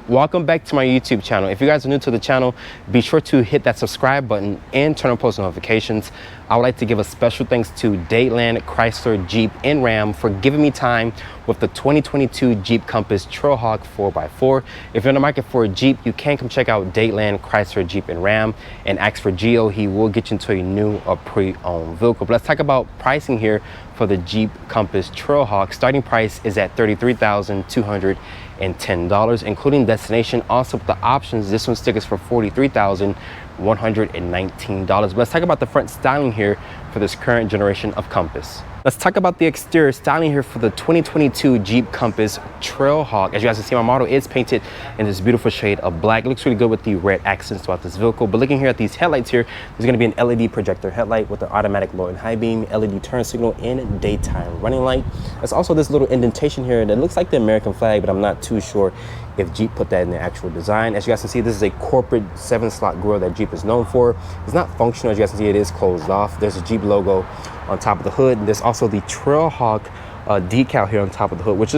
Welcome back to my YouTube channel. If you guys are new to the channel, be sure to hit that subscribe button and turn on post notifications. I would like to give a special thanks to Dadeland, Chrysler, Jeep, and Ram for giving me time with the 2022 Jeep Compass Trailhawk 4x4. If you're in the market for a Jeep, you can come check out Dadeland, Chrysler, Jeep, and Ram and ask for Gio. He will get you into a new or pre-owned vehicle. But let's talk about pricing here for the Jeep Compass Trailhawk. Starting price is at $33,210, including destination. Also with the options, this one stickers for $43,119. But let's talk about the front styling here for this current generation of Compass. Let's talk about the exterior styling here for the 2022 Jeep Compass Trailhawk. As you guys can see, my model is painted in this beautiful shade of black. It looks really good with the red accents throughout this vehicle. But looking here at these headlights here, there's going to be an LED projector headlight with an automatic low and high beam, LED turn signal, and daytime running light. There's also this little indentation here that looks like the American flag, but I'm not too sure if Jeep put that in the actual design. As you guys can see, this is a corporate 7-slot grille that Jeep is known for. It's not functional. As you guys can see, it is closed off. There's a Jeep logo on top of the hood. And there's also the Trailhawk decal here on top of the hood, which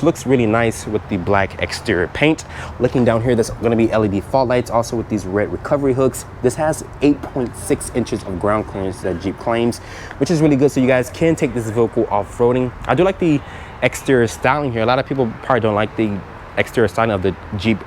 looks really nice with the black exterior paint. Looking down here, there's going to be LED fog lights, also with these red recovery hooks. This has 8.6 inches of ground clearance that Jeep claims, which is really good, so you guys can take this vehicle off-roading. I do like the exterior styling here. A lot of people probably don't like the exterior styling of the Jeep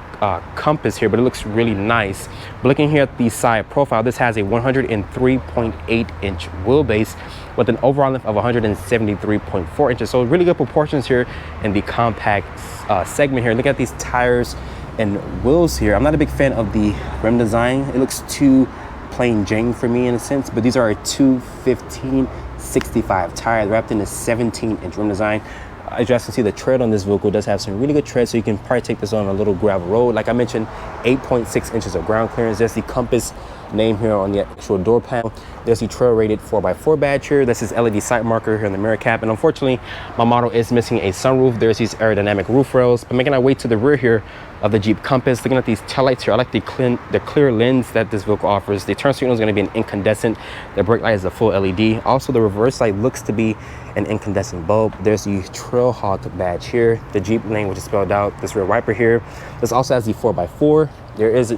Compass here, but it looks really nice. But looking here at the side profile, this has a 103.8-inch wheelbase with an overall length of 173.4 inches. So really good proportions here in the compact segment here. Look at these tires and wheels here. I'm not a big fan of the rim design. It looks too plain Jane for me in a sense, but these are a 215/65 tire wrapped in a 17-inch rim design. As you guys can see, the tread on this vehicle does have some really good tread, so you can probably take this on a little gravel road. Like I mentioned, 8.6 inches of ground clearance. There's the Compass name here on the actual door panel. There's the trail rated 4x4 badge here. This is LED sight marker here in the mirror cap. And unfortunately, my model is missing a sunroof. There's these aerodynamic roof rails. But making our way to the rear here of the Jeep Compass, looking at these taillights here, I like the clear lens that this vehicle offers. The turn signal is going to be an incandescent. The brake light is a full LED. Also, the reverse light looks to be an incandescent bulb. There's the Trailhawk badge here. The Jeep name, which is spelled out. This rear wiper here. This also has the 4x4. There is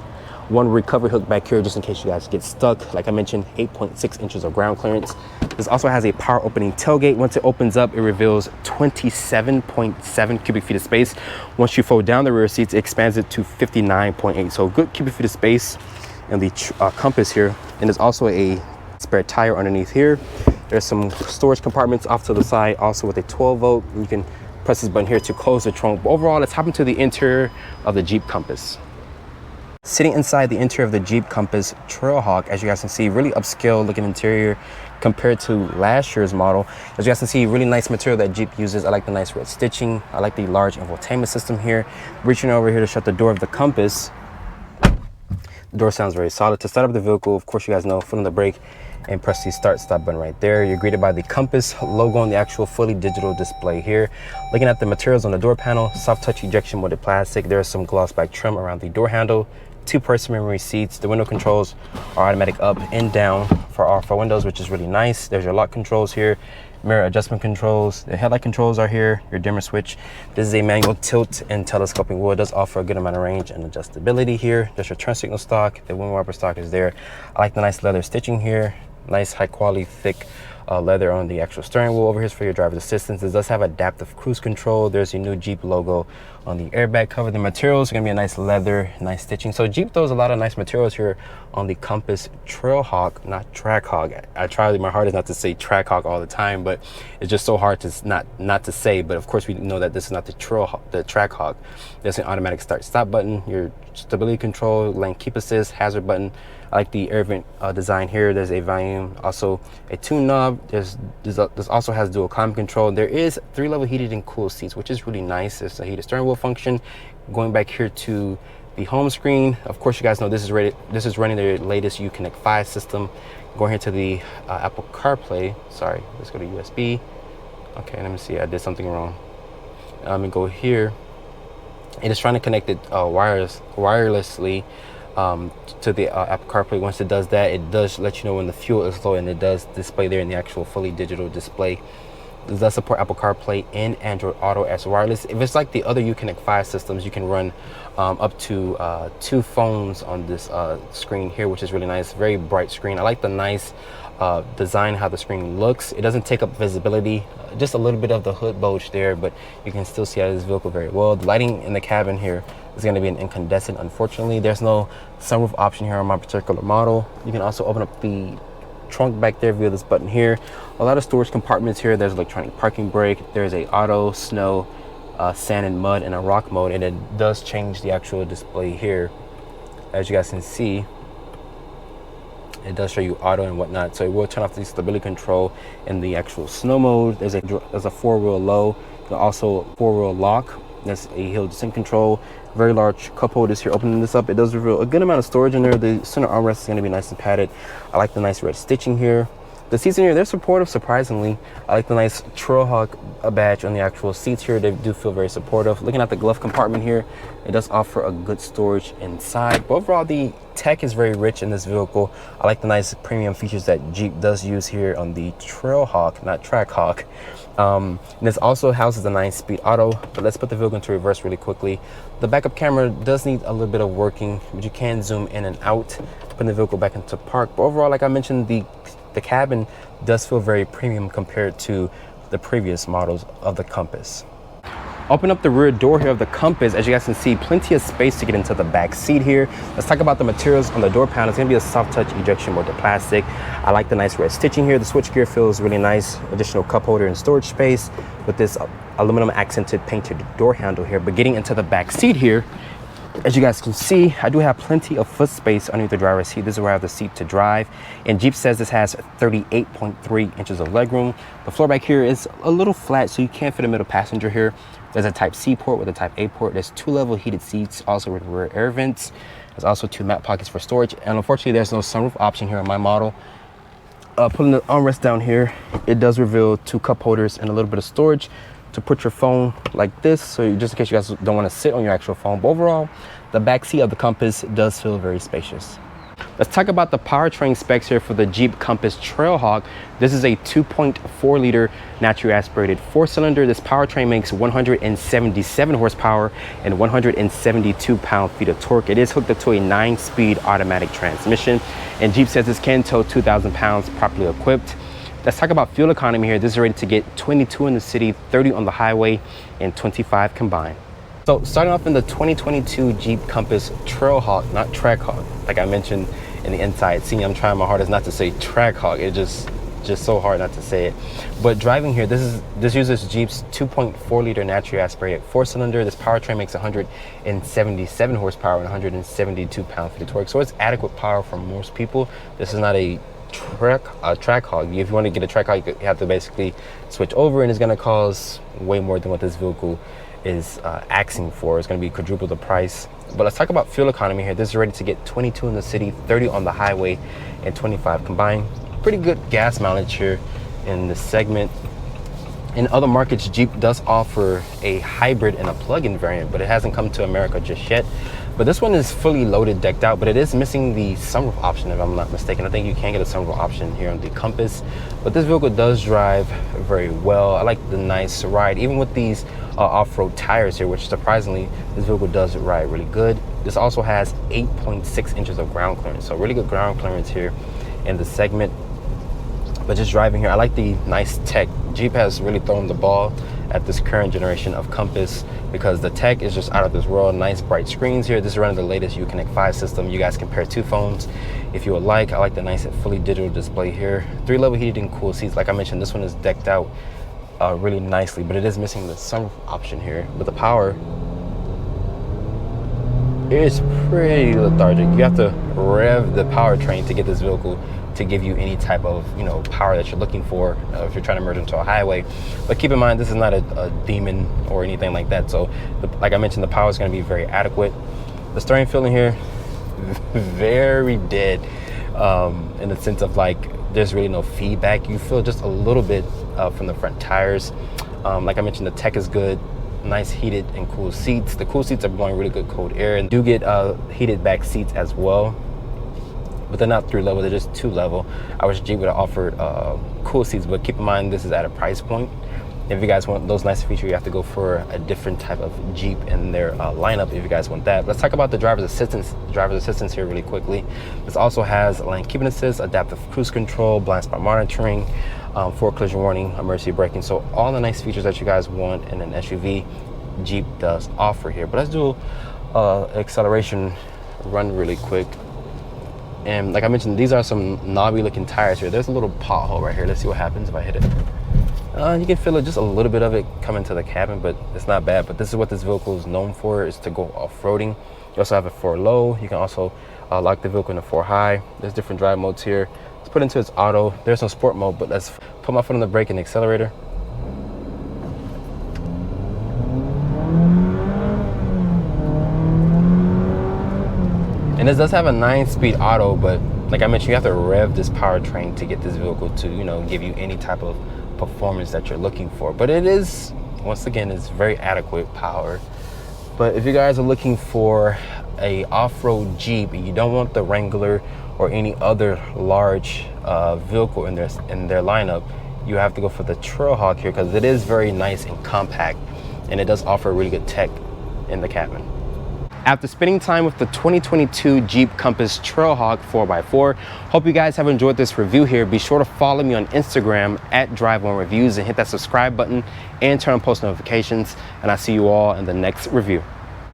one recovery hook back here just in case you guys get stuck. Like I mentioned, 8.6 inches of ground clearance. This also has a power opening tailgate. Once it opens up, it reveals 27.7 cubic feet of space. Once you fold down the rear seats, it expands it to 59.8. So good cubic feet of space in the Compass here. And there's also a spare tire underneath here. There's some storage compartments off to the side, also with a 12-volt. You can press this button here to close the trunk. But overall, let's hop into the interior of the Jeep Compass. Sitting inside the interior of the Jeep Compass Trailhawk, as you guys can see, really upscale looking interior compared to last year's model. As you guys can see, really nice material that Jeep uses. I like the nice red stitching. I like the large infotainment system here. Reaching over here to shut the door of the Compass. The door sounds very solid. To start up the vehicle, of course, you guys know, foot on the brake and press the start-stop button right there. You're greeted by the Compass logo on the actual fully digital display here. Looking at the materials on the door panel, soft touch ejection molded plastic. There's some gloss black trim around the door handle. 2-person memory seats. The window controls are automatic up and down for all 4 windows, which is really nice. There's your lock controls here, mirror adjustment controls. The headlight controls are here, your dimmer switch. This is a manual tilt and telescoping wheel. It does offer a good amount of range and adjustability here. There's your turn signal stock. The wind wiper stock is there. I like the nice leather stitching here. Nice high quality thick leather on the actual steering wheel. Over here is for your driver's assistance. It does have adaptive cruise control. There's your new Jeep logo on the airbag cover. The materials are gonna be a nice leather, nice stitching. So Jeep throws a lot of nice materials here on the Compass Trailhawk, not Trackhawk. I try my hardest not to say Trackhawk all the time, but it's just so hard to not to say. But of course we know that this is not the Trackhawk. There's an automatic start-stop button, your stability control, lane keep assist, hazard button. I like the air vent design here. There's a volume, also a tune knob. This also has dual climate control. There is 3-level heated and cooled seats, which is really nice. There's a heated steering wheel function. Going back here to the home screen, of course you guys know this is running the latest Uconnect 5 system. Going here to the Apple CarPlay. Sorry, let's go to USB. Okay, let me see. I did something wrong. I'm gonna go here. It is trying to connect it wirelessly to the Apple CarPlay. Once it does that, it does let you know when the fuel is low, and it does display there in the actual fully digital display. It does support Apple CarPlay and Android Auto as wireless. If it's like the other Uconnect 5 systems, you can run up to 2 phones on this screen here, which is really nice. Very bright screen. I like the nice design, how the screen looks. It doesn't take up visibility, just a little bit of the hood bulge there, but you can still see out of this vehicle very well. The lighting in the cabin here is going to be an incandescent. Unfortunately, there's no sunroof option here on my particular model. You can also open up the trunk back there via this button here. A lot of storage compartments here. There's electronic parking brake. There's a auto, snow, sand and mud, and a rock mode, and it does change the actual display here. As you guys can see, it does show you auto and whatnot, so it will turn off the stability control in the actual snow mode. There's a 4-wheel low, also 4-wheel lock. There's a hill descent control. Very large cup holders here. Opening this up, it does reveal a good amount of storage in there. The center armrest is going to be nice and padded. I like the nice red stitching here. The seats in here, they're supportive, surprisingly. I like the nice Trailhawk badge on the actual seats here. They do feel very supportive. Looking at the glove compartment here, it does offer a good storage inside. But overall, the tech is very rich in this vehicle. I like the nice premium features that Jeep does use here on the Trailhawk, not Trackhawk. And this also houses a 9-speed auto, but let's put the vehicle into reverse really quickly. The backup camera does need a little bit of working, but you can zoom in and out, putting the vehicle back into park. But overall, like I mentioned, the cabin does feel very premium compared to the previous models of the Compass. Open up the rear door here of the Compass. As you guys can see, plenty of space to get into the back seat here. Let's talk about the materials on the door panel. It's gonna be a soft touch ejection molded plastic. I like the nice red stitching here. The switchgear feels really nice. Additional cup holder and storage space with this aluminum accented painted door handle here. But getting into the back seat here, as you guys can see, I do have plenty of foot space underneath the driver's seat. This is where I have the seat to drive. And Jeep says this has 38.3 inches of legroom. The floor back here is a little flat, so you can't fit a middle passenger here. There's a Type C port with a Type A port. There's 2 level heated seats, also with rear air vents. There's also 2 mat pockets for storage. And unfortunately, there's no sunroof option here on my model. Pulling the armrest down here, it does reveal 2 cup holders and a little bit of storage to put your phone like this, so just in case you guys don't want to sit on your actual phone. But overall, the back seat of the Compass does feel very spacious. Let's talk about the powertrain specs here for the Jeep Compass Trailhawk. This is a 2.4 liter naturally aspirated 4-cylinder. This powertrain makes 177 horsepower and 172 pound-feet of torque. It is hooked up to a 9-speed automatic transmission, and Jeep says this can tow 2,000 pounds properly equipped. Let's talk about fuel economy here. This is rated to get 22 in the city, 30 on the highway, and 25 combined. So starting off in the 2022 Jeep Compass Trailhawk, not Trackhawk. Like I mentioned in the inside scene, I'm trying my hardest not to say Trackhawk. It's just so hard not to say it. But driving here, this uses Jeep's 2.4 liter naturally aspirated 4-cylinder. This powertrain makes 177 horsepower and 172 pound-feet of torque. So it's adequate power for most people. This is not a Trackhawk. If you want to get a Trackhawk, you have to basically switch over, and it's going to cost way more than what this vehicle is asking for. It's going to be quadruple the price. But let's talk about fuel economy here. This is rated to get 22 in the city, 30 on the highway, and 25 combined. Pretty good gas mileage here in this segment. In other markets, Jeep does offer a hybrid and a plug-in variant, but it hasn't come to America just yet. But this one is fully loaded, decked out, but it is missing the sunroof option, if I'm not mistaken. I think you can get a sunroof option here on the Compass, but this vehicle does drive very well. I like the nice ride, even with these off-road tires here, which surprisingly, this vehicle does ride really good. This also has 8.6 inches of ground clearance, so really good ground clearance here in the segment. But just driving here, I like the nice tech. Jeep has really thrown the ball at this current generation of Compass because the tech is just out of this world. Nice bright screens here. This is running the latest Uconnect 5 system. You guys can pair 2 phones if you would like. I like the nice fully digital display here. 3-level heated and cooled seats. Like I mentioned, this one is decked out really nicely, but it is missing the sunroof option here. But the power is pretty lethargic. You have to rev the powertrain to get this vehicle to give you any type of power that you're looking for if you're trying to merge into a highway. But keep in mind, this is not a demon or anything like that, so like I mentioned, the power is going to be very adequate. The steering feeling here, very dead, in the sense of like there's really no feedback. You feel just a little bit from the front tires. Like I mentioned, the tech is good. Nice heated and cool seats. The cool seats are blowing really good cold air, and do get heated back seats as well, but they're not 3-level, they're just 2-level. I wish Jeep would have offered cool seats, but keep in mind this is at a price point If you guys want those nice features, you have to go for a different type of Jeep in their lineup if you guys want that. Let's talk about the driver's assistance here really quickly. This also has lane keeping assist, adaptive cruise control, blind spot monitoring, forward collision warning, emergency braking. So all the nice features that you guys want in an SUV, Jeep does offer here. But let's do acceleration run really quick. And like I mentioned, these are some knobby looking tires here. There's a little pothole right here. Let's see what happens if I hit it. You can feel it, just a little bit of it coming to the cabin, but it's not bad. But this is what this vehicle is known for, is to go off-roading. You also have it for low. You can also lock the vehicle into 4 high. There's different drive modes here. Let's put it into its auto. There's no sport mode, but let's put my foot on the brake and accelerator. And this does have a 9-speed auto, but like I mentioned, you have to rev this powertrain to get this vehicle to, you know, give you any type of performance that you're looking for. But it is, once again, it's very adequate power. But if you guys are looking for a off-road Jeep and you don't want the Wrangler or any other large vehicle in their lineup, you have to go for the Trailhawk here, because it is very nice and compact, and it does offer really good tech in the cabin. After spending time with the 2022 Jeep Compass Trailhawk 4x4, hope you guys have enjoyed this review here. Be sure to follow me on Instagram at Drive1Reviews and hit that subscribe button and turn on post notifications. And I'll see you all in the next review.